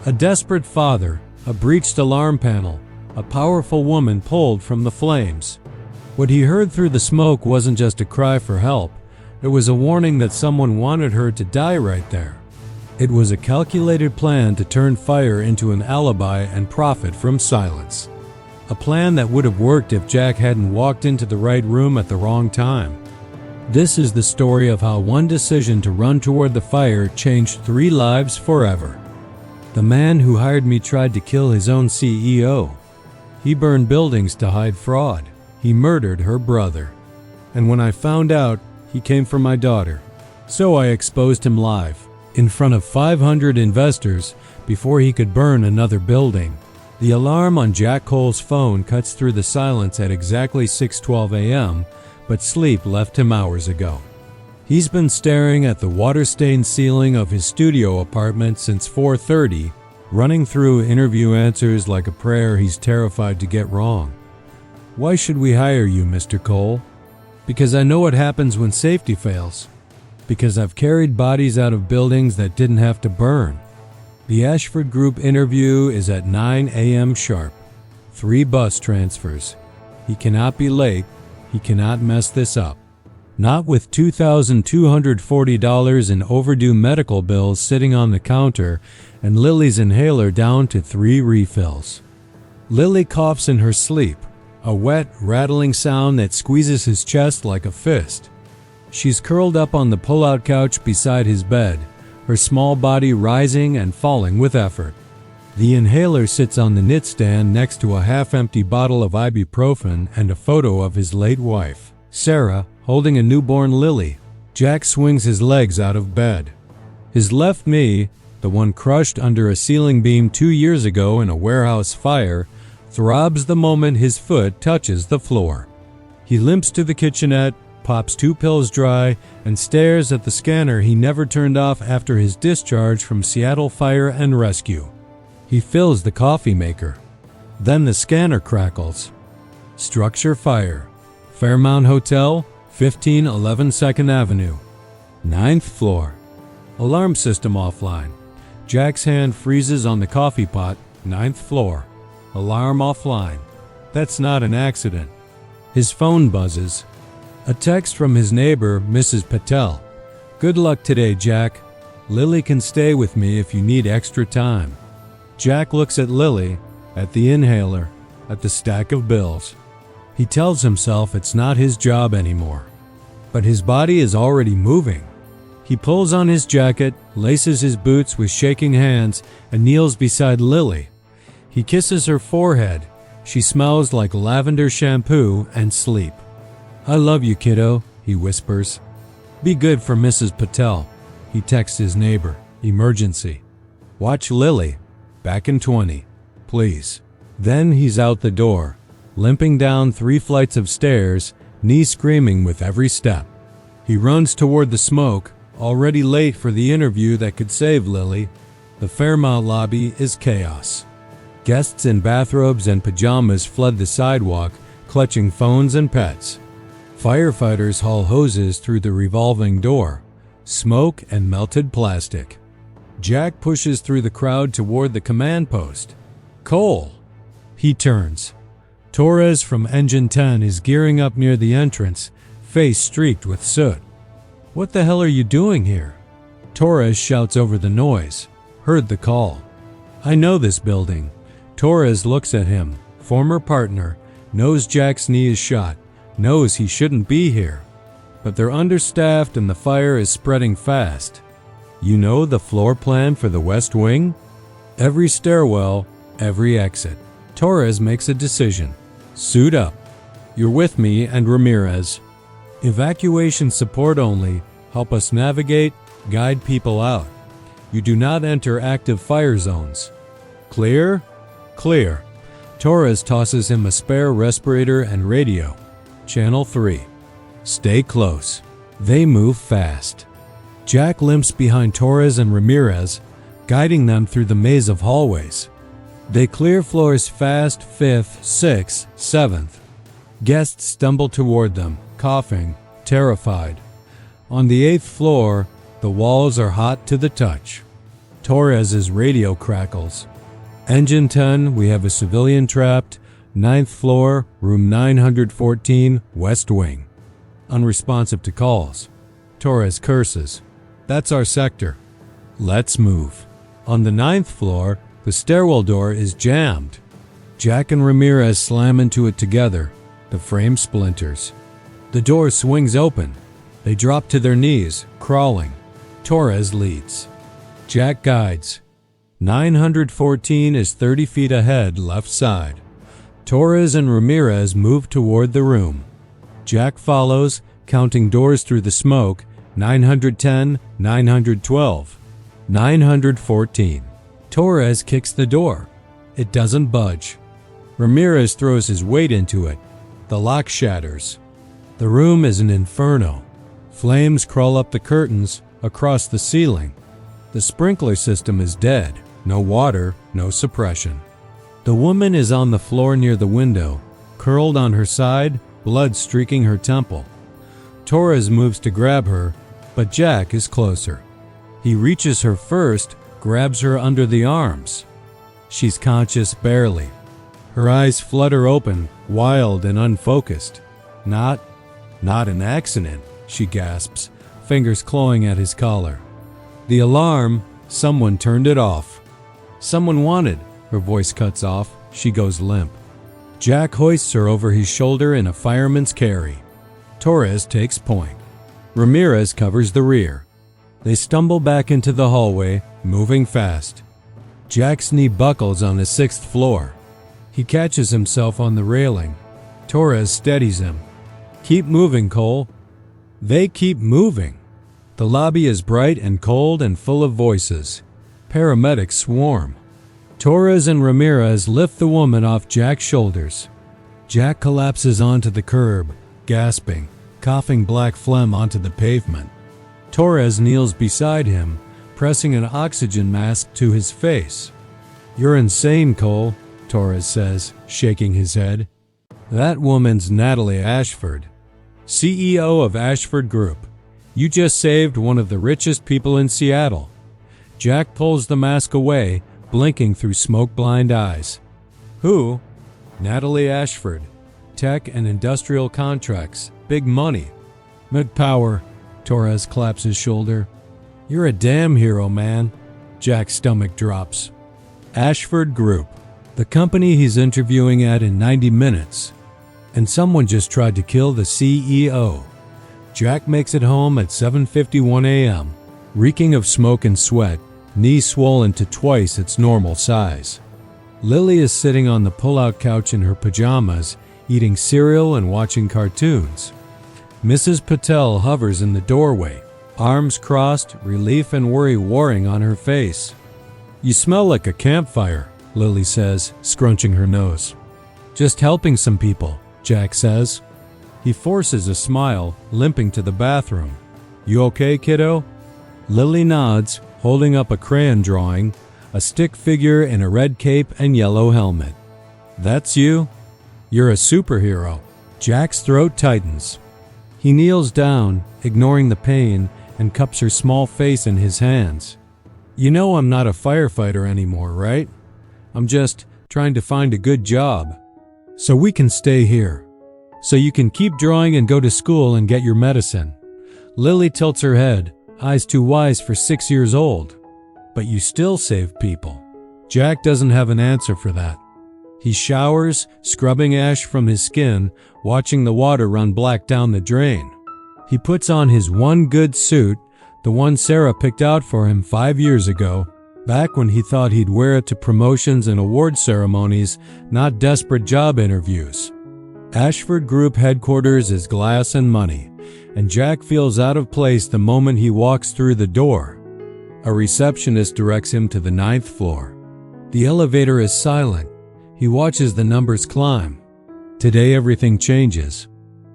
A desperate father, a breached alarm panel, a powerful woman pulled from the flames. What he heard through the smoke wasn't just a cry for help, it was a warning that someone wanted her to die right there. It was a calculated plan to turn fire into an alibi and profit from silence. A plan that would have worked if Jack hadn't walked into the right room at the wrong time. This is the story of how one decision to run toward the fire changed 3 lives forever. The man who hired me tried to kill his own CEO. He burned buildings to hide fraud. He murdered her brother. And when I found out, he came for my daughter. So I exposed him live, in front of 500 investors, before he could burn another building. The alarm on Jack Cole's phone cuts through the silence at exactly 6:12 a.m., but sleep left him hours ago. He's been staring at the water-stained ceiling of his studio apartment since 4:30, running through interview answers like a prayer he's terrified to get wrong. Why should we hire you, Mr. Cole? Because I know what happens when safety fails. Because I've carried bodies out of buildings that didn't have to burn. The Ashford Group interview is at 9 a.m. sharp. 3 bus transfers. He cannot be late. He cannot mess this up. Not with $2,240 in overdue medical bills sitting on the counter and Lily's inhaler down to 3 refills. Lily coughs in her sleep, a wet, rattling sound that squeezes his chest like a fist. She's curled up on the pull-out couch beside his bed, her small body rising and falling with effort. The inhaler sits on the nightstand next to a half-empty bottle of ibuprofen and a photo of his late wife, Sarah, holding a newborn Lily. Jack swings his legs out of bed. His left knee, the one crushed under a ceiling beam 2 years ago in a warehouse fire, throbs the moment his foot touches the floor. He limps to the kitchenette, pops 2 pills dry, and stares at the scanner he never turned off after his discharge from Seattle Fire and Rescue. He fills the coffee maker. Then the scanner crackles. Structure fire. Fairmount Hotel, 1511 2nd Avenue. 9th floor. Alarm system offline. Jack's hand freezes on the coffee pot, 9th floor. Alarm offline. That's not an accident. His phone buzzes. A text from his neighbor, Mrs. Patel. Good luck today, Jack. Lily can stay with me if you need extra time. Jack looks at Lily, at the inhaler, at the stack of bills. He tells himself it's not his job anymore. But his body is already moving. He pulls on his jacket, laces his boots with shaking hands, and kneels beside Lily. He kisses her forehead. She smells like lavender shampoo and sleep. I love you, kiddo, he whispers. Be good for Mrs. Patel. He texts his neighbor. Emergency. Watch Lily. Back in 20. Please. Then he's out the door, limping down 3 flights of stairs, knees screaming with every step. He runs toward the smoke, already late for the interview that could save Lily. The Fairmount lobby is chaos. Guests in bathrobes and pajamas flood the sidewalk, clutching phones and pets. Firefighters haul hoses through the revolving door. Smoke and melted plastic. Jack pushes through the crowd toward the command post. Cole! He turns. Torres from Engine 10 is gearing up near the entrance, face streaked with soot. What the hell are you doing here? Torres shouts over the noise. Heard the call. I know this building. Torres looks at him, former partner, knows Jack's knee is shot, knows he shouldn't be here. But they're understaffed and the fire is spreading fast. You know the floor plan for the West Wing? Every stairwell, every exit. Torres makes a decision. Suit up. You're with me and Ramirez. Evacuation support only. Help us navigate, guide people out. You do not enter active fire zones. Clear? Clear. Torres tosses him a spare respirator and radio. Channel 3. Stay close. They move fast. Jack limps behind Torres and Ramirez, guiding them through the maze of hallways. They clear floors fast, 5th, 6th, 7th. Guests stumble toward them, coughing, terrified. On the 8th floor, the walls are hot to the touch. Torres's radio crackles. Engine 10, we have a civilian trapped. 9th floor, room 914, west wing. Unresponsive to calls. Torres curses. That's our sector. Let's move. On the 9th floor, the stairwell door is jammed. Jack and Ramirez slam into it together. The frame splinters. The door swings open. They drop to their knees, crawling. Torres leads. Jack guides. 914 is 30 feet ahead, left side. Torres and Ramirez move toward the room. Jack follows, counting doors through the smoke. 910, 912, 914. Torres kicks the door. It doesn't budge. Ramirez throws his weight into it. The lock shatters. The room is an inferno. Flames crawl up the curtains, across the ceiling. The sprinkler system is dead. No water, no suppression. The woman is on the floor near the window, curled on her side, blood streaking her temple. Torres moves to grab her, but Jack is closer. He reaches her first, grabs her under the arms. She's conscious barely. Her eyes flutter open, wild and unfocused. Not an accident, she gasps, fingers clawing at his collar. The alarm, someone turned it off. Someone wanted, her voice cuts off, she goes limp. Jack hoists her over his shoulder in a fireman's carry. Torres takes point. Ramirez covers the rear. They stumble back into the hallway, moving fast. Jack's knee buckles on the 6th floor. He catches himself on the railing. Torres steadies him. Keep moving, Cole. They keep moving. The lobby is bright and cold and full of voices. Paramedics swarm. Torres and Ramirez lift the woman off Jack's shoulders. Jack collapses onto the curb, gasping, coughing black phlegm onto the pavement. Torres kneels beside him, pressing an oxygen mask to his face. You're insane, Cole, Torres says, shaking his head. That woman's Natalie Ashford, CEO of Ashford Group. You just saved one of the richest people in Seattle. Jack pulls the mask away, blinking through smoke-blind eyes. Who? Natalie Ashford. Tech and industrial contracts. Big money. Mid-power. Torres claps his shoulder. You're a damn hero, man. Jack's stomach drops. Ashford Group. The company he's interviewing at in 90 minutes. And someone just tried to kill the CEO. Jack makes it home at 7:51 a.m., reeking of smoke and sweat, knee swollen to twice its normal size. Lily is sitting on the pull-out couch in her pajamas, eating cereal and watching cartoons. Mrs. Patel hovers in the doorway, arms crossed, relief and worry warring on her face. You smell like a campfire, Lily says, scrunching her nose. Just helping some people, Jack says. He forces a smile, limping to the bathroom. You okay, kiddo? Lily nods, holding up a crayon drawing, a stick figure in a red cape and yellow helmet. That's you? You're a superhero. Jack's throat tightens. He kneels down, ignoring the pain, and cups her small face in his hands. You know I'm not a firefighter anymore, right? I'm just trying to find a good job. So we can stay here. So you can keep drawing and go to school and get your medicine. Lily tilts her head, eyes too wise for 6 years old. But you still save people. Jack doesn't have an answer for that. He showers, scrubbing ash from his skin, watching the water run black down the drain. He puts on his one good suit, the one Sarah picked out for him 5 years ago, back when he thought he'd wear it to promotions and award ceremonies, not desperate job interviews. Ashford Group headquarters is glass and money, and Jack feels out of place the moment he walks through the door. A receptionist directs him to the 9th floor. The elevator is silent. He watches the numbers climb. Today everything changes.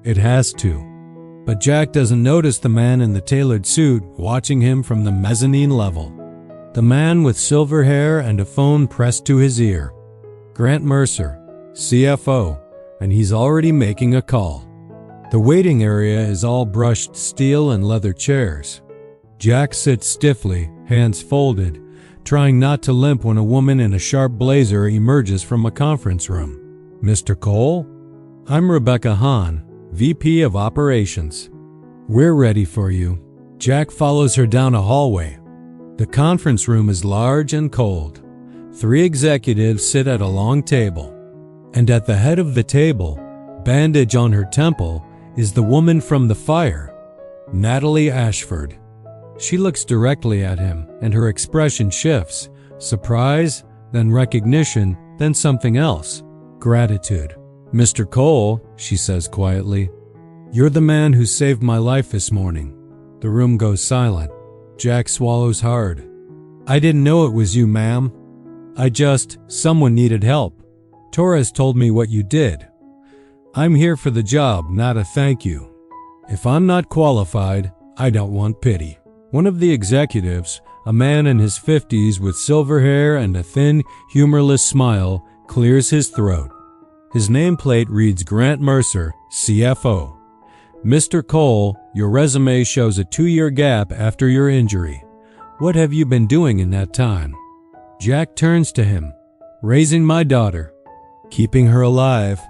It has to. But Jack doesn't notice the man in the tailored suit watching him from the mezzanine level. The man with silver hair and a phone pressed to his ear. Grant Mercer, CFO, and he's already making a call. The waiting area is all brushed steel and leather chairs. Jack sits stiffly, hands folded, trying not to limp when a woman in a sharp blazer emerges from a conference room. "Mr. Cole? I'm Rebecca Hahn, VP of Operations. We're ready for you." Jack follows her down a hallway. The conference room is large and cold. 3 executives sit at a long table. And at the head of the table, bandage on her temple, is the woman from the fire, Natalie Ashford. She looks directly at him, and her expression shifts. Surprise, then recognition, then something else. Gratitude. "Mr. Cole," she says quietly, "you're the man who saved my life this morning." The room goes silent. Jack swallows hard. "I didn't know it was you, ma'am. Someone needed help. Torres told me what you did. I'm here for the job, not a thank you. If I'm not qualified, I don't want pity." One of the executives, a man in his 50s with silver hair and a thin, humorless smile, clears his throat. His nameplate reads Grant Mercer, CFO. "Mr. Cole, your resume shows a 2-year gap after your injury. What have you been doing in that time?" Jack turns to him. "Raising my daughter, keeping her alive,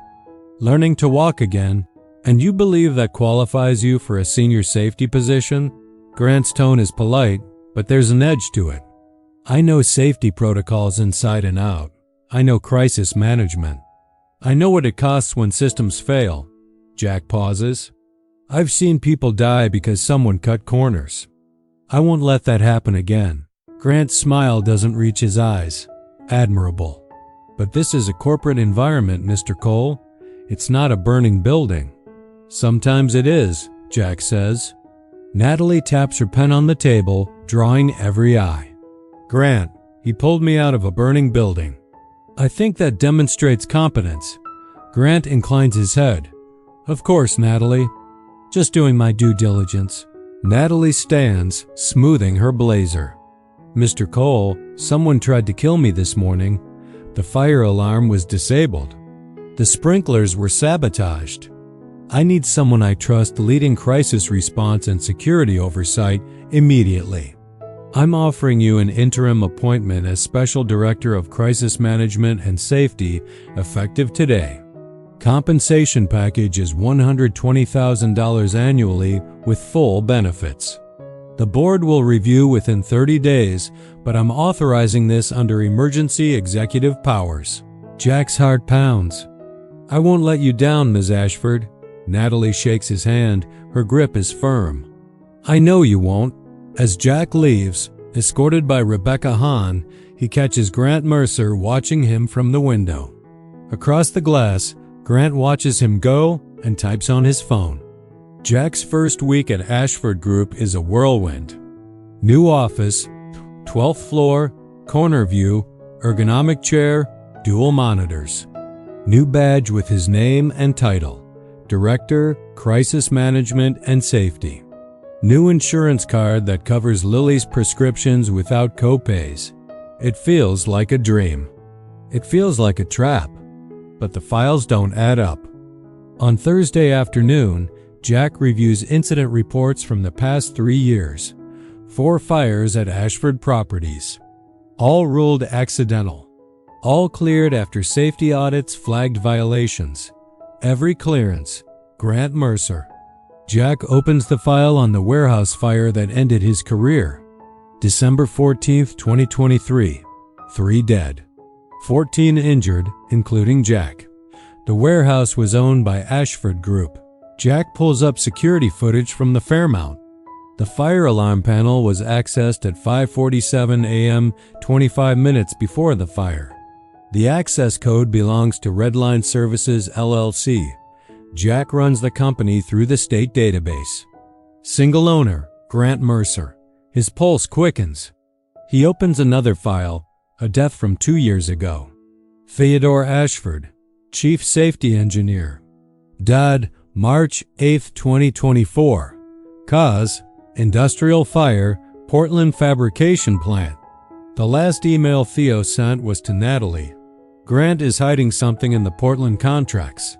learning to walk again." "And you believe that qualifies you for a senior safety position?" Grant's tone is polite, but there's an edge to it. "I know safety protocols inside and out. I know crisis management. I know what it costs when systems fail." Jack pauses. "I've seen people die because someone cut corners. I won't let that happen again." Grant's smile doesn't reach his eyes. "Admirable. But this is a corporate environment, Mr. Cole. It's not a burning building." "Sometimes it is," Jack says. Natalie taps her pen on the table, drawing every eye. "Grant, he pulled me out of a burning building. I think that demonstrates competence." Grant inclines his head. "Of course, Natalie. Just doing my due diligence." Natalie stands, smoothing her blazer. "Mr. Cole, someone tried to kill me this morning. The fire alarm was disabled. The sprinklers were sabotaged. I need someone I trust leading crisis response and security oversight immediately. I'm offering you an interim appointment as Special Director of Crisis Management and Safety, effective today. Compensation package is $120,000 annually with full benefits. The board will review within 30 days, but I'm authorizing this under emergency executive powers." Jack's heart pounds. "I won't let you down, Ms. Ashford." Natalie shakes his hand. Her grip is firm. "I know you won't." As Jack leaves, escorted by Rebecca Hahn, he catches Grant Mercer watching him from the window. Across the glass, Grant watches him go and types on his phone. Jack's first week at Ashford Group is a whirlwind. New office, 12th floor, corner view, ergonomic chair, dual monitors. New badge with his name and title. Director, Crisis Management and Safety. New insurance card that covers Lily's prescriptions without copays. It feels like a dream. It feels like a trap. But the files don't add up. On Thursday afternoon, Jack reviews incident reports from the past 3 years. 4 fires at Ashford Properties. All ruled accidental. All cleared after safety audits flagged violations. Every clearance, Grant Mercer. Jack opens the file on the warehouse fire that ended his career. December 14, 2023. 3 dead. 14 injured, including Jack. The warehouse was owned by Ashford Group. Jack pulls up security footage from the Fairmount. The fire alarm panel was accessed at 5:47 a.m., 25 minutes before the fire. The access code belongs to Redline Services, LLC. Jack runs the company through the state database. Single owner, Grant Mercer. His pulse quickens. He opens another file, a death from 2 years ago. Theodore Ashford, Chief Safety Engineer. Died March 8, 2024. Cause, industrial fire, Portland fabrication plant. The last email Theo sent was to Natalie. Grant is hiding something in the Portland contracts.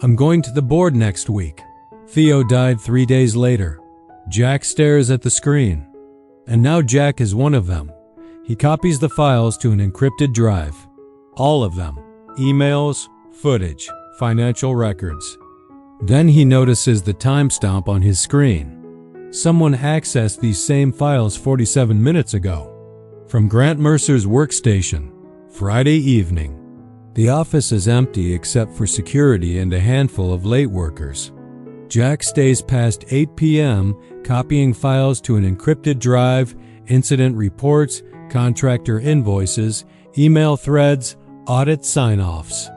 I'm going to the board next week. Theo died 3 days later. Jack stares at the screen. And now Jack is one of them. He copies the files to an encrypted drive. All of them. Emails, footage, financial records. Then he notices the timestamp on his screen. Someone accessed these same files 47 minutes ago. From Grant Mercer's workstation, Friday evening. The office is empty except for security and a handful of late workers. Jack stays past 8 p.m. copying files to an encrypted drive, incident reports, contractor invoices, email threads, audit sign-offs.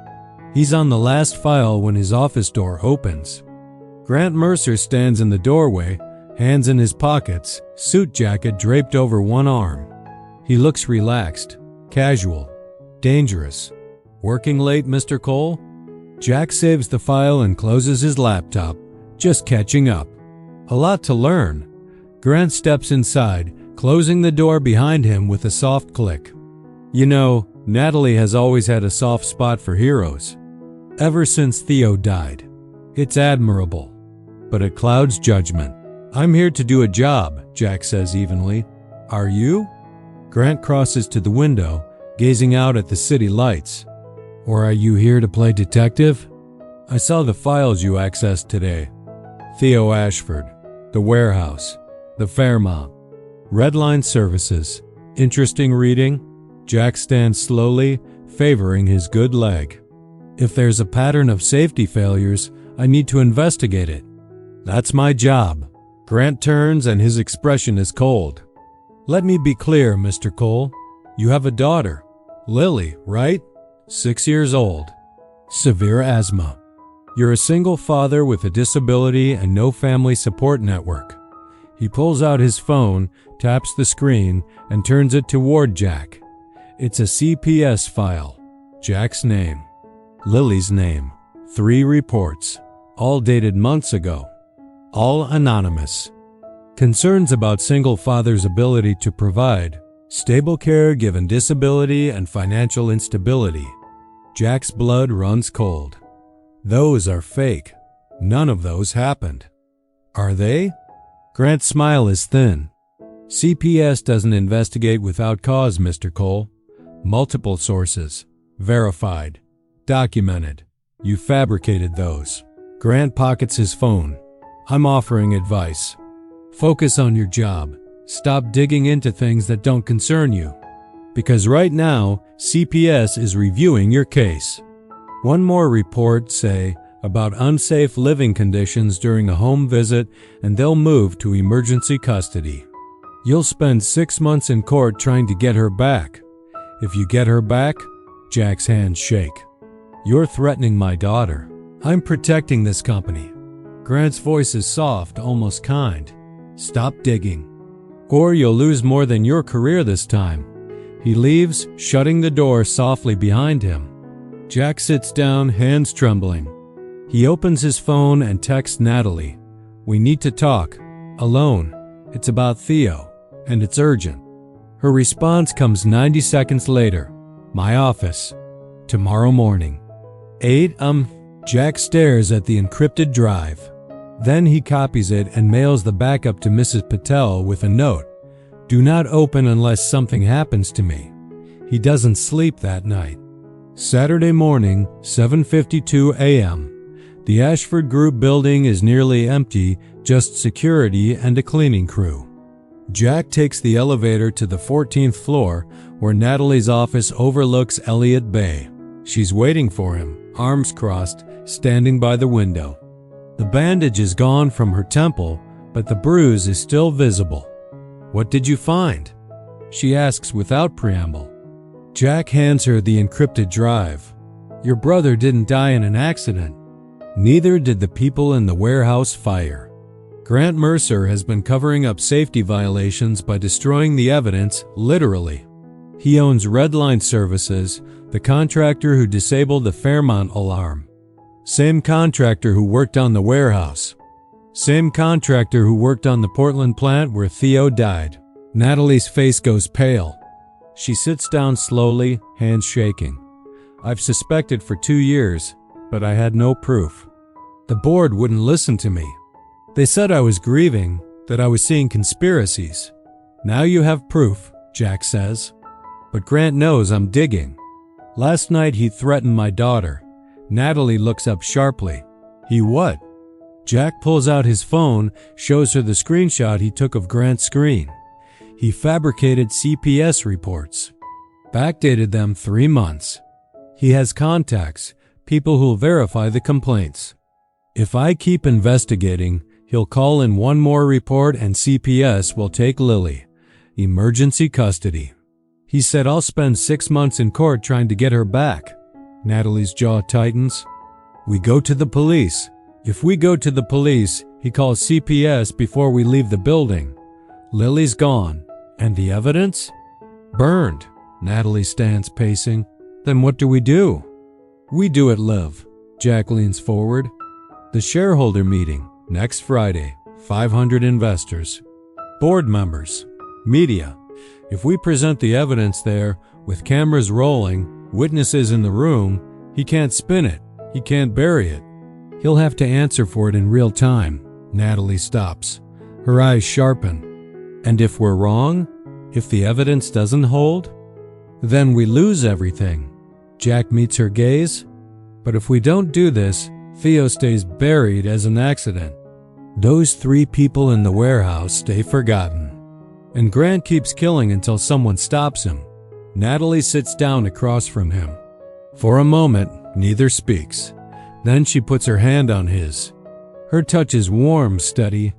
He's on the last file when his office door opens. Grant Mercer stands in the doorway, hands in his pockets, suit jacket draped over one arm. He looks relaxed, casual, dangerous. Working late, Mr. Cole? Jack saves the file and closes his laptop, just catching up. A lot to learn. Grant steps inside, closing the door behind him with a soft click. You know, Natalie has always had a soft spot for heroes. Ever since Theo died. It's admirable. But it clouds judgment. I'm here to do a job, Jack says evenly. Are you? Grant crosses to the window, gazing out at the city lights. Or are you here to play detective? I saw the files you accessed today. Theo Ashford, the warehouse, the Fairmont, Redline Services. Interesting reading? Jack stands slowly, favoring his good leg. If there's a pattern of safety failures, I need to investigate it. That's my job. Grant turns and his expression is cold. Let me be clear, Mr. Cole. You have a daughter, Lily, right? 6 years old. Severe asthma. You're a single father with a disability and no family support network. He pulls out his phone, taps the screen, and turns it toward Jack. It's a CPS file. Jack's name. Lily's name. 3 reports. All dated months ago. All anonymous. Concerns about single father's ability to provide stable care given disability and financial instability. Jack's blood runs cold. Those are fake. None of those happened. Are they? Grant's smile is thin. CPS doesn't investigate without cause, Mr. Cole. Multiple sources. Verified. Documented. You fabricated those. Grant pockets his phone. I'm offering advice. Focus on your job. Stop digging into things that don't concern you. Because right now, CPS is reviewing your case. One more report, say, about unsafe living conditions during a home visit, and they'll move to emergency custody. You'll spend 6 months in court trying to get her back. If you get her back, Jack's hands shake. You're threatening my daughter. I'm protecting this company. Grant's voice is soft, almost kind. Stop digging. Or you'll lose more than your career this time. He leaves, shutting the door softly behind him. Jack sits down, hands trembling. He opens his phone and texts Natalie. We need to talk. Alone. It's about Theo. And it's urgent. Her response comes 90 seconds later. My office. Tomorrow morning. 8 Jack stares at the encrypted drive. Then he copies it and mails the backup to Mrs. Patel with a note. Do not open unless something happens to me. He doesn't sleep that night. Saturday morning, 7:52 a.m. The Ashford Group building is nearly empty, just security and a cleaning crew. Jack takes the elevator to the 14th floor, where Natalie's office overlooks Elliott Bay. She's waiting for him, arms crossed, standing by the window. The bandage is gone from her temple, but the bruise is still visible. What did you find? She asks without preamble. Jack hands her the encrypted drive. Your brother didn't die in an accident. Neither did the people in the warehouse fire. Grant Mercer has been covering up safety violations by destroying the evidence, literally. He owns Redline Services, the contractor who disabled the Fairmont alarm. Same contractor who worked on the warehouse. Same contractor who worked on the Portland plant where Theo died. Natalie's face goes pale. She sits down slowly, hands shaking. I've suspected for 2 years, but I had no proof. The board wouldn't listen to me. They said I was grieving, that I was seeing conspiracies. Now you have proof, Jack says. But Grant knows I'm digging. Last night he threatened my daughter. Natalie looks up sharply. He what? Jack pulls out his phone, shows her the screenshot he took of Grant's screen. He fabricated CPS reports, backdated them 3 months. He has contacts, people who'll verify the complaints. If I keep investigating, he'll call in one more report and CPS will take Lily. Emergency custody. He said I'll spend 6 months in court trying to get her back. Natalie's jaw tightens. We go to the police. If we go to the police, he calls CPS before we leave the building. Lily's gone. And the evidence? Burned. Natalie stands pacing. Then what do? We do it, Liv. Jack leans forward. The shareholder meeting, next Friday. 500 investors. Board members. Media. If we present the evidence there, with cameras rolling, witnesses in the room, he can't spin it. He can't bury it. He'll have to answer for it in real time. Natalie stops. Her eyes sharpen. And if we're wrong? If the evidence doesn't hold? Then we lose everything. Jack meets her gaze. But if we don't do this, Theo stays buried as an accident. Those 3 people in the warehouse stay forgotten. And Grant keeps killing until someone stops him. Natalie sits down across from him. For a moment, neither speaks. Then she puts her hand on his. Her touch is warm, steady.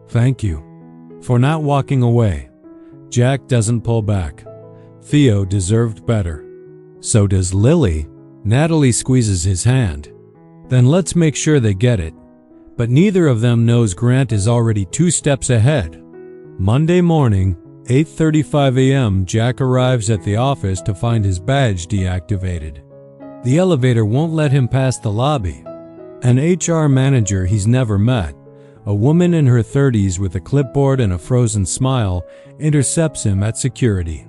Thank you for not walking away. Jack doesn't pull back. Theo deserved better. So does Lily. Natalie squeezes his hand. Then let's make sure they get it. But neither of them knows Grant is already 2 steps ahead. Monday morning, 8:35 a.m., Jack arrives at the office to find his badge deactivated. The elevator won't let him past the lobby. An HR manager he's never met, a woman in her 30s with a clipboard and a frozen smile, intercepts him at security.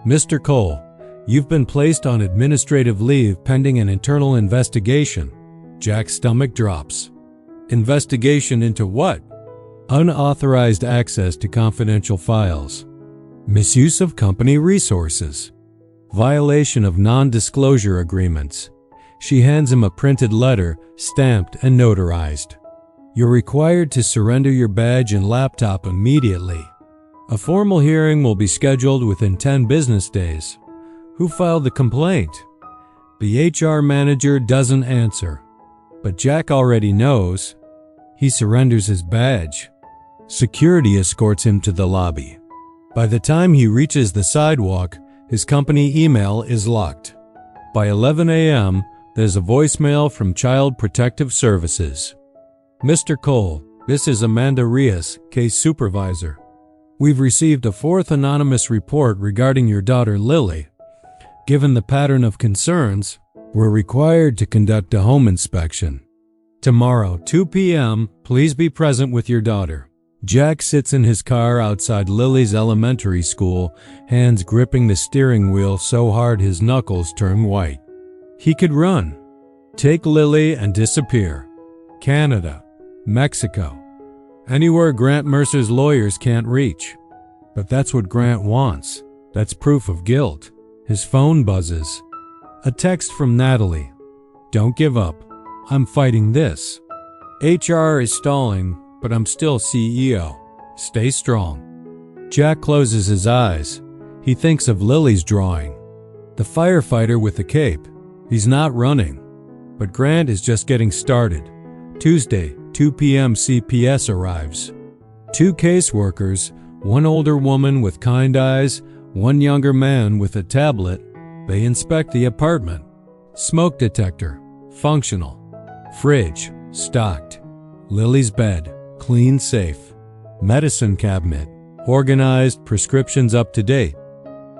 Mr. Cole, you've been placed on administrative leave pending an internal investigation. Jack's stomach drops. Investigation into what? Unauthorized access to confidential files. Misuse of company resources. Violation of non-disclosure agreements. She hands him a printed letter, stamped and notarized. You're required to surrender your badge and laptop immediately. A formal hearing will be scheduled within 10 business days. Who filed the complaint? The HR manager doesn't answer. But Jack already knows. He surrenders his badge. Security escorts him to the lobby. By the time he reaches the sidewalk, his company email is locked. By 11 a.m., there's a voicemail from Child Protective Services. Mr. Cole, this is Amanda Rios, case supervisor. We've received a 4th anonymous report regarding your daughter Lily. Given the pattern of concerns, we're required to conduct a home inspection. Tomorrow, 2 p.m., please be present with your daughter. Jack sits in his car outside Lily's elementary school, hands gripping the steering wheel so hard his knuckles turn white. He could run. Take Lily and disappear. Canada, Mexico, anywhere Grant Mercer's lawyers can't reach. But that's what Grant wants. That's proof of guilt. His phone buzzes. A text from Natalie. Don't give up. I'm fighting this. HR is stalling, but I'm still CEO. Stay strong. Jack closes his eyes. He thinks of Lily's drawing. The firefighter with the cape. He's not running. But Grant is just getting started. Tuesday, 2 p.m. CPS arrives. 2 caseworkers, one older woman with kind eyes, one younger man with a tablet. They inspect the apartment. Smoke detector, functional. Fridge, stocked. Lily's bed, clean safe. Medicine cabinet, organized, prescriptions up to date.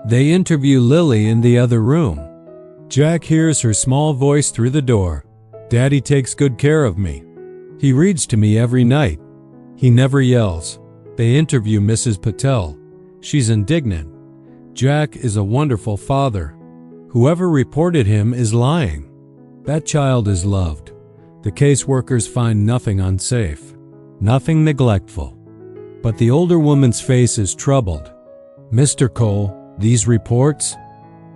They interview Lily in the other room. Jack hears her small voice through the door. Daddy takes good care of me. He reads to me every night. He never yells. They interview Mrs. Patel. She's indignant. Jack is a wonderful father. Whoever reported him is lying. That child is loved. The caseworkers find nothing unsafe, nothing neglectful. But the older woman's face is troubled. Mr. Cole, these reports,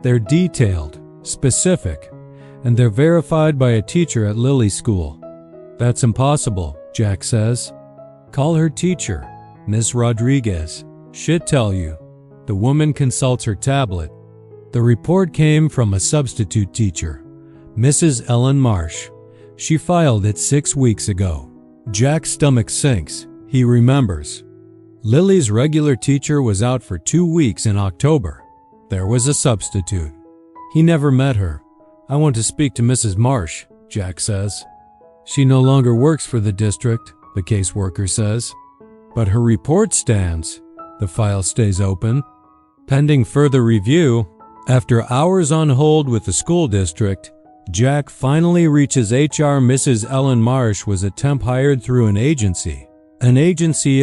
They're detailed, specific, and they're verified by a teacher at Lily's school. That's impossible, Jack says. Call her teacher, Miss Rodriguez. She'll tell you. The woman consults her tablet. The report came from a substitute teacher, Mrs. Ellen Marsh. She filed it 6 weeks ago. Jack's stomach sinks. He remembers. Lily's regular teacher was out for 2 weeks in October. There was a substitute. He never met her. I want to speak to Mrs. Marsh, Jack says. She no longer works for the district, the caseworker says. But her report stands. The file stays open. Pending further review, after hours on hold with the school district, Jack finally reaches HR. Mrs. Ellen Marsh was a temp hired through an agency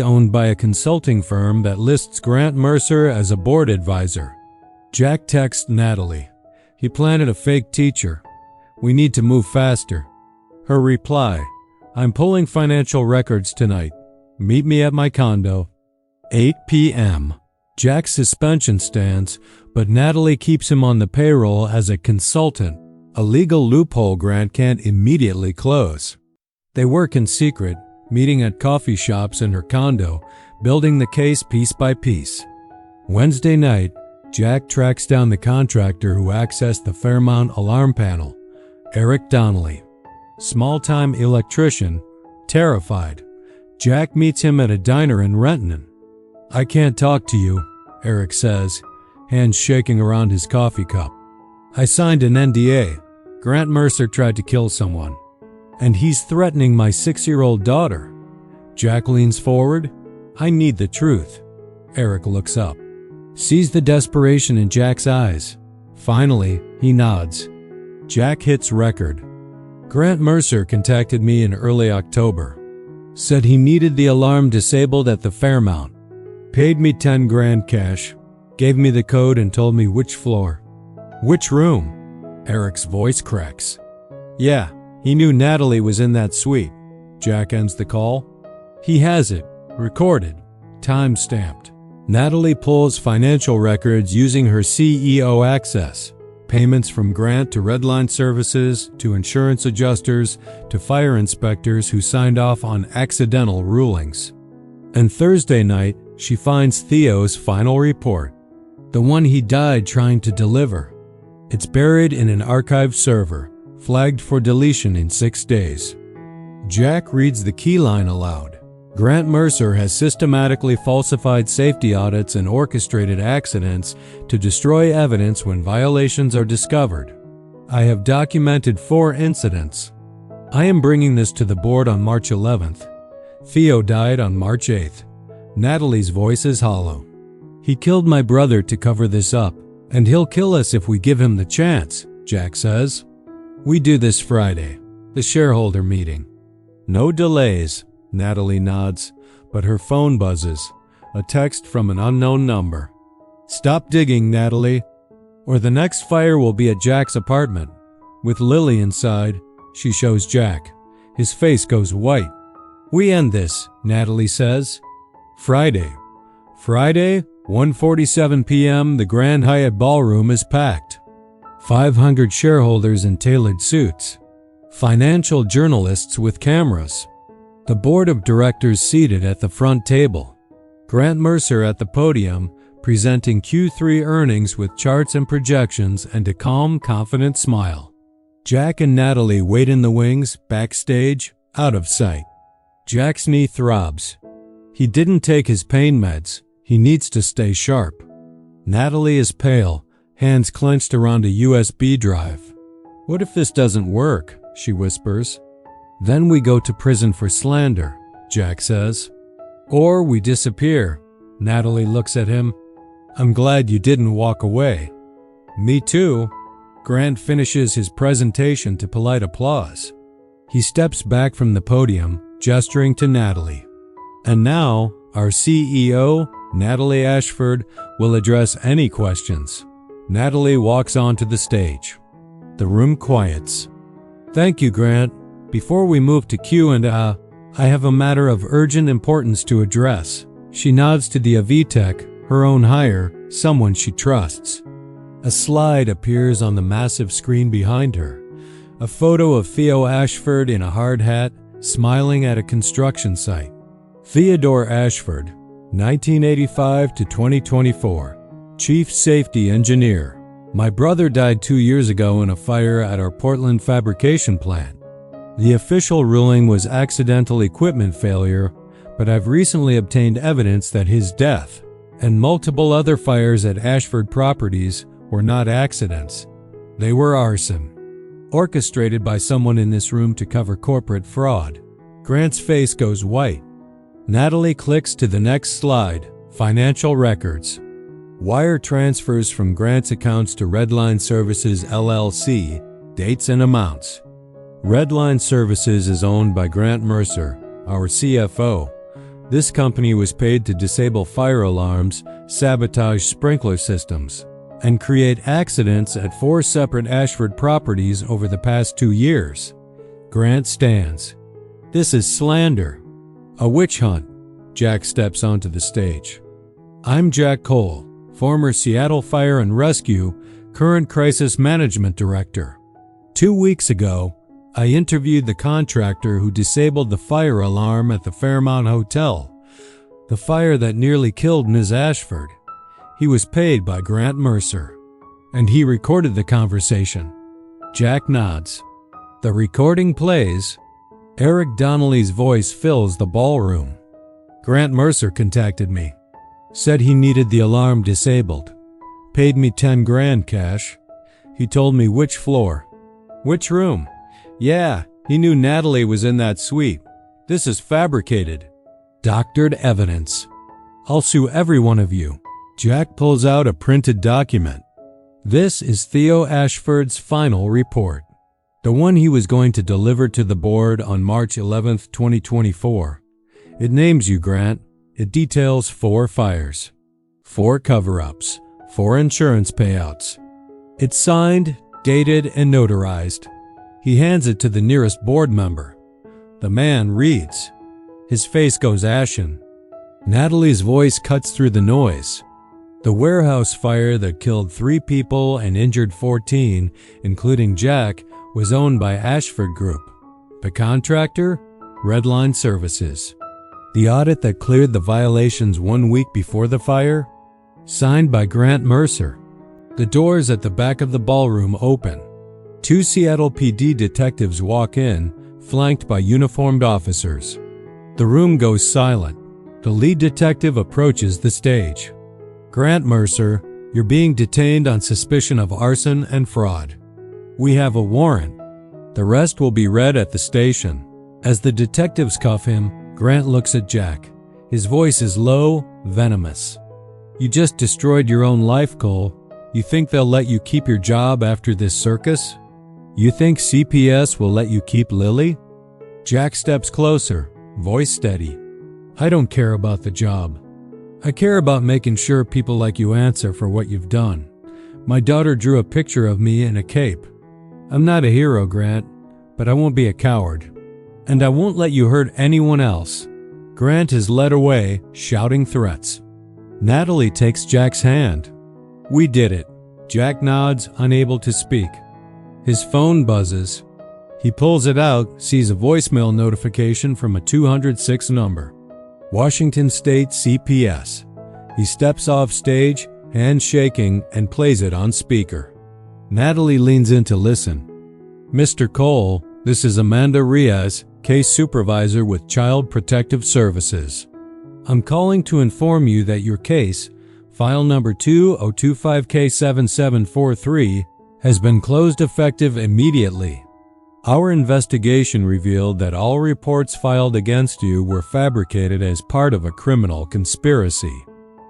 owned by a consulting firm that lists Grant Mercer as a board advisor. Jack texts Natalie. He planted a fake teacher. We need to move faster. Her reply, I'm pulling financial records tonight. Meet me at my condo. 8 p.m. Jack's suspension stands, but Natalie keeps him on the payroll as a consultant, a legal loophole Grant can't immediately close. They work in secret, meeting at coffee shops in her condo, building the case piece by piece. Wednesday night, Jack tracks down the contractor who accessed the Fairmount alarm panel, Eric Donnelly. Small-time electrician, terrified. Jack meets him at a diner in Renton. I can't talk to you, Eric says, hands shaking around his coffee cup. I signed an NDA. Grant Mercer tried to kill someone. And he's threatening my 6-year-old daughter. Jack leans forward. I need the truth. Eric looks up, sees the desperation in Jack's eyes. Finally, he nods. Jack hits record. Grant Mercer contacted me in early October. Said he needed the alarm disabled at the Fairmount. Paid me $10,000 cash. Gave me the code and told me which floor. Which room? Eric's voice cracks. Yeah, he knew Natalie was in that suite. Jack ends the call. He has it, recorded, time-stamped. Natalie pulls financial records using her CEO access. Payments from Grant to Redline Services, to insurance adjusters, to fire inspectors who signed off on accidental rulings. And Thursday night, she finds Theo's final report, the one he died trying to deliver. It's buried in an archive server, flagged for deletion in 6 days. Jack reads the keyline aloud. Grant Mercer has systematically falsified safety audits and orchestrated accidents to destroy evidence when violations are discovered. I have documented 4 incidents. I am bringing this to the board on March 11th. Theo died on March 8th. Natalie's voice is hollow. He killed my brother to cover this up, and he'll kill us if we give him the chance, Jack says. We do this Friday, the shareholder meeting. No delays, Natalie nods, but her phone buzzes. A text from an unknown number. Stop digging, Natalie, or the next fire will be at Jack's apartment. With Lily inside, she shows Jack. His face goes white. We end this, Natalie says. Friday, 1:47 p.m. The Grand Hyatt Ballroom is packed. 500 shareholders in tailored suits. Financial journalists with cameras. The board of directors seated at the front table. Grant Mercer at the podium, presenting Q3 earnings with charts and projections and a calm, confident smile. Jack and Natalie wait in the wings, backstage, out of sight. Jack's knee throbs. He didn't take his pain meds. He needs to stay sharp. Natalie is pale, hands clenched around a USB drive. What if this doesn't work? She whispers. Then we go to prison for slander, Jack says. Or we disappear. Natalie looks at him. I'm glad you didn't walk away. Me too. Grant finishes his presentation to polite applause. He steps back from the podium, gesturing to Natalie. And now, our CEO, Natalie Ashford, will address any questions. Natalie walks onto the stage. The room quiets. Thank you, Grant. Before we move to Q&A, I have a matter of urgent importance to address. She nods to the AV tech, her own hire, someone she trusts. A slide appears on the massive screen behind her. A photo of Theo Ashford in a hard hat, smiling at a construction site. Theodore Ashford, 1985 to 2024, Chief Safety Engineer. My brother died 2 years ago in a fire at our Portland fabrication plant. The official ruling was accidental equipment failure, but I've recently obtained evidence that his death and multiple other fires at Ashford properties were not accidents. They were arson, orchestrated by someone in this room to cover corporate fraud. Grant's face goes white. Natalie clicks to the next slide, financial records. Wire transfers from Grant's accounts to Redline Services LLC, dates and amounts. Redline Services is owned by Grant Mercer, our CFO. This company was paid to disable fire alarms, sabotage sprinkler systems, and create accidents at 4 separate Ashford properties over the past 2 years. Grant stands. This is slander. A witch hunt. Jack steps onto the stage. I'm Jack Cole, former Seattle Fire and Rescue, current Crisis Management Director. 2 weeks ago, I interviewed the contractor who disabled the fire alarm at the Fairmount Hotel, the fire that nearly killed Ms. Ashford. He was paid by Grant Mercer, and he recorded the conversation. Jack nods. The recording plays. Eric Donnelly's voice fills the ballroom. Grant Mercer contacted me. Said he needed the alarm disabled. Paid me 10 grand cash. He told me which floor. Which room? Yeah, he knew Natalie was in that suite. This is fabricated. Doctored evidence. I'll sue every one of you. Jack pulls out a printed document. This is Theo Ashford's final report. The one he was going to deliver to the board on March 11, 2024. It names you, Grant. It details 4 fires, 4 cover-ups, 4 insurance payouts. It's signed, dated, and notarized. He hands it to the nearest board member. The man reads. His face goes ashen. Natalie's voice cuts through the noise. The warehouse fire that killed 3 people and injured 14, including Jack, was owned by Ashford Group. The contractor? Redline Services. The audit that cleared the violations 1 week before the fire? Signed by Grant Mercer. The doors at the back of the ballroom open. 2 Seattle PD detectives walk in, flanked by uniformed officers. The room goes silent. The lead detective approaches the stage. Grant Mercer, you're being detained on suspicion of arson and fraud. We have a warrant. The rest will be read at the station. As the detectives cuff him, Grant looks at Jack. His voice is low, venomous. You just destroyed your own life, Cole. You think they'll let you keep your job after this circus? You think CPS will let you keep Lily? Jack steps closer, voice steady. I don't care about the job. I care about making sure people like you answer for what you've done. My daughter drew a picture of me in a cape. I'm not a hero, Grant, but I won't be a coward. And I won't let you hurt anyone else. Grant is led away, shouting threats. Natalie takes Jack's hand. We did it. Jack nods, unable to speak. His phone buzzes. He pulls it out, sees a voicemail notification from a 206 number. Washington State CPS. He steps off stage, hands shaking, and plays it on speaker. Natalie leans in to listen. Mr. Cole, this is Amanda Riaz, case supervisor with Child Protective Services. I'm calling to inform you that your case, file number 2025K7743, has been closed effective immediately. Our investigation revealed that all reports filed against you were fabricated as part of a criminal conspiracy.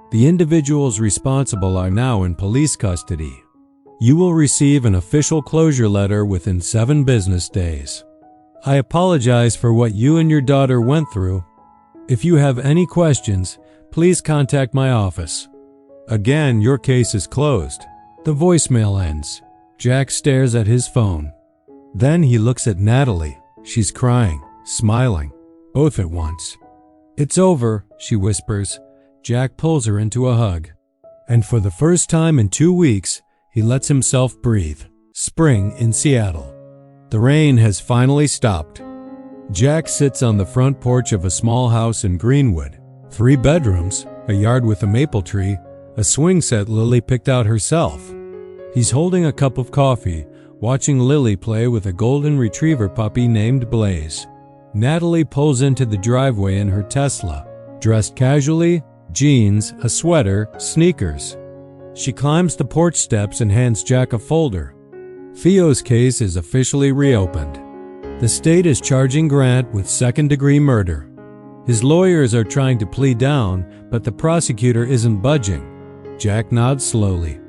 The individuals responsible are now in police custody. You will receive an official closure letter within 7 business days. I apologize for what you and your daughter went through. If you have any questions, please contact my office. Again, your case is closed. The voicemail ends. Jack stares at his phone. Then he looks at Natalie. She's crying, smiling, both at once. It's over, she whispers. Jack pulls her into a hug. And for the first time in 2 weeks, He lets himself breathe. Spring in Seattle. The rain has finally stopped. Jack sits on the front porch of a small house in Greenwood. 3 bedrooms, a yard with a maple tree, a swing set Lily picked out herself. He's holding a cup of coffee, watching Lily play with a golden retriever puppy named Blaze. Natalie pulls into the driveway in her Tesla, dressed casually, jeans, a sweater, sneakers. She climbs the porch steps and hands Jack a folder. Theo's case is officially reopened. The state is charging Grant with second-degree murder. His lawyers are trying to plead down, but the prosecutor isn't budging. Jack nods slowly.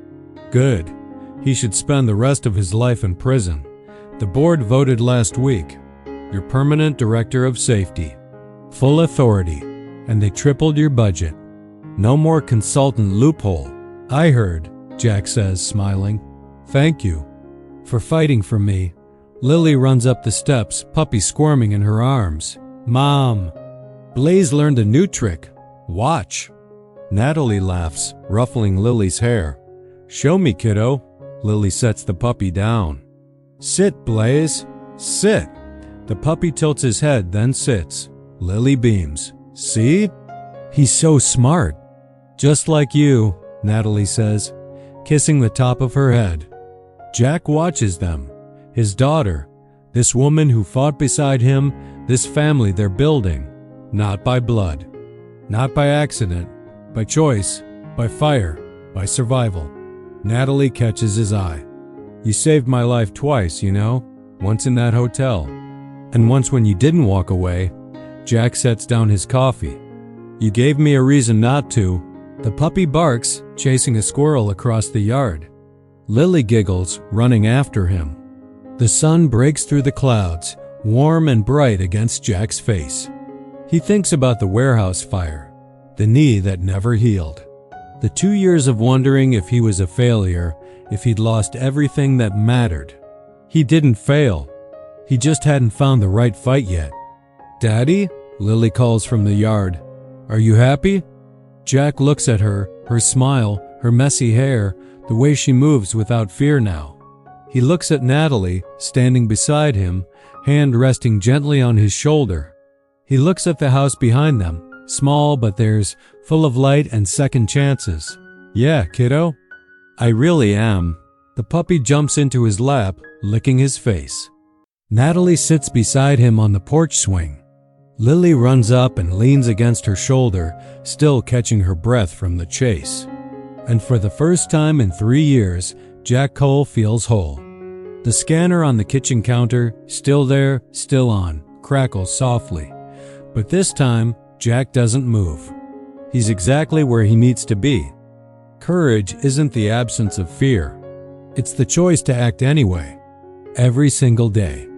Good. He should spend the rest of his life in prison. The board voted last week. Your permanent director of safety. Full authority. And they tripled your budget. No more consultant loophole. I heard, Jack says, smiling. Thank you for fighting for me. Lily runs up the steps, puppy squirming in her arms. Mom. Blaze learned a new trick. Watch. Natalie laughs, ruffling Lily's hair. Show me, kiddo. Lily sets the puppy down. Sit, Blaze. Sit. The puppy tilts his head, then sits. Lily beams. See? He's so smart. Just like you, Natalie says, kissing the top of her head. Jack watches them. His daughter, this woman who fought beside him, this family they're building. Not by blood. Not by accident. By choice. By fire. By survival. Natalie catches his eye. You saved my life twice, you know? Once in that hotel. And once when you didn't walk away. Jack sets down his coffee. You gave me a reason not to. The puppy barks, chasing a squirrel across the yard. Lily giggles, running after him. The sun breaks through the clouds, warm and bright against Jack's face. He thinks about the warehouse fire, the knee that never healed. The 2 years of wondering if he was a failure, if he'd lost everything that mattered. He didn't fail. He just hadn't found the right fight yet. Daddy? Lily calls from the yard. Are you happy? Jack looks at her, her smile, her messy hair, the way she moves without fear now. He looks at Natalie, standing beside him, hand resting gently on his shoulder. He looks at the house behind them, small but theirs, full of light and second chances. Yeah, kiddo? I really am. The puppy jumps into his lap, licking his face. Natalie sits beside him on the porch swing. Lily runs up and leans against her shoulder, still catching her breath from the chase. And for the first time in 3 years, Jack Cole feels whole. The scanner on the kitchen counter, still there, still on, crackles softly. But this time, Jack doesn't move. He's exactly where he needs to be. Courage isn't the absence of fear. It's the choice to act anyway, every single day.